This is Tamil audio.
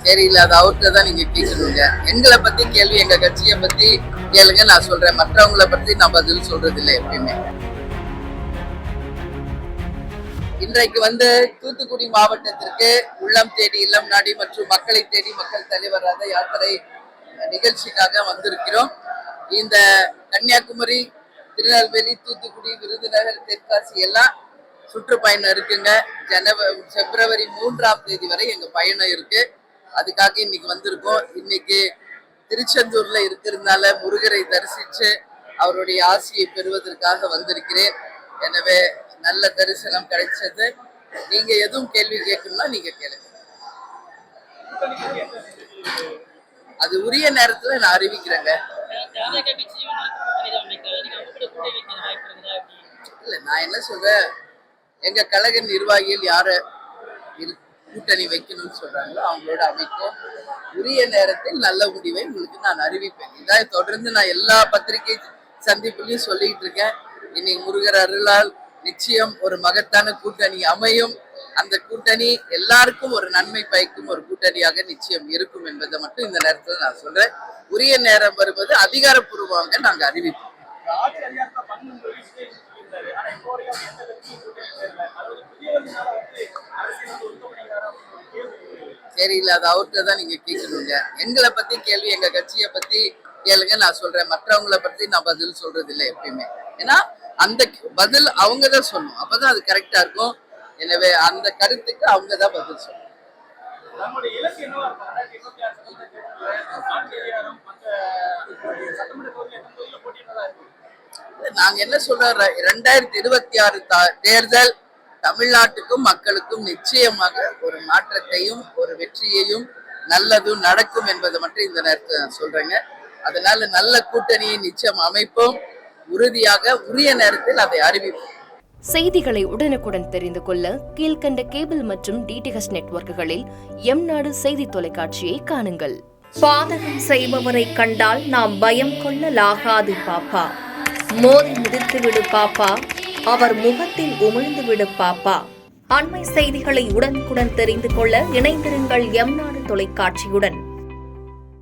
தெரியல, அது அவர்கிட்ட தான் நீங்க கேட்கணுங்க. எங்களை பத்தி கேள்வி, எங்க கட்சியை பத்தி கேளுங்க, நான் சொல்றேன். மற்றவங்களை பத்தி நான் பதில் சொல்றது இல்லை எப்பயுமே. இன்றைக்கு தூத்துக்குடி மாவட்டத்திற்கு உள்ளம் தேடி இல்லம் நாடி மற்றும் மக்களை தேடி மக்கள் தலைவர் ரத யாத்திரை நிகழ்ச்சிக்காக வந்திருக்கிறோம். இந்த கன்னியாகுமரி, திருநெல்வேலி, தூத்துக்குடி, விருதுநகர், தென்காசி எல்லாம் சுற்றுப்பயணம் இருக்குங்க. பிப்ரவரி 3ஆம் தேதி வரை எங்க பயணம் இருக்கு. அதுக்காக இன்னைக்கு வந்திருக்கோம். இன்னைக்கு திருச்செந்தூர்ல இருக்கிறதுனால முருகரை தரிசிச்சு அவருடைய ஆசியை பெறுவதற்காக வந்திருக்கிறேன். எனவே நல்ல தரிசனம் கிடைச்சது. நீங்க எதுவும் கேள்வி கேட்கணும்னா நீங்க கேளுங்க. அது உரிய நேரத்துல நான் அறிவிக்கிறேங்க. இல்ல, நான் என்ன சொல்றேன், எங்க கழக நிர்வாகிகள் யார கூட்டணி வைக்கணும்னு சொல்றாங்களோ அவங்களோட அமைக்கும். உரிய நேரத்தில் நல்ல முடிவை உங்களுக்கு நான் அறிவிப்பேன். இதான் தொடர்ந்து நான் எல்லா பத்திரிகை சந்திப்புலையும் சொல்லிட்டு இருக்கேன். இன்னைக்கு முருகர் அருளால் நிச்சயம் ஒரு மகத்தான கூட்டணி அமையும். அந்த கூட்டணி எல்லாருக்கும் ஒரு நன்மை பயக்கும் ஒரு கூட்டணியாக நிச்சயம் இருக்கும் என்பதை மட்டும் இந்த நேரத்தில் நான் சொல்றேன். உரிய நேரம் வருவது அதிகாரப்பூர்வமாக நாங்க அறிவிப்போம். தெரியல, அது அவர்கிட்ட தான் நீங்க கேட்கணுங்க. எங்களை பத்தி கேள்வி, எங்க கட்சியை பத்தி கேளுங்க, நான் சொல்றேன். மற்றவங்களை பத்தி நான் பதில் சொல்றது இல்லை எப்பயுமே. ஏன்னா அந்த பதில் அவங்கதான் சொல்லணும், அப்பதான் அது கரெக்டா இருக்கும். எனவே அந்த கருத்துக்கு அவங்கதான் பதில் சொல்லணும். நாங்க என்ன சொல்றோம், 2026 தேர்தல் தமிழ்நாட்டுக்கும் மக்களுக்கும் நிச்சயமாக ஒரு மாற்றத்தையும் ஒரு வெற்றியையும் நல்லதும் நடக்கும் என்பதை மட்டும் இந்த நேரத்தில் நான் சொல்றேங்க. அதனால நல்ல கூட்டணியை நிச்சயம் அமைப்போம். உறுதியாக உரிய நேரத்தில் அதை அறிவிப்போம். செய்திகளை உடனுக்குடன் தெரிந்து கொள்ள கீழ்கண்ட கேபிள் மற்றும் டிடிஹெச் நெட்வொர்க்குகளில் எம்நாடு செய்தி தொலைக்காட்சியை காணுங்கள். பாதகம் செய்பவரை கண்டால் நாம் பயம் கொள்ளலாகாது பாப்பா. மோதி மிதித்து விடு பாப்பா, அவர் முகத்தில் உமிழ்ந்து விடு பாப்பா. அண்மை செய்திகளை உடனுக்குடன் தெரிந்து கொள்ள இணைந்திருங்கள் எம்நாடு தொலைக்காட்சியுடன்.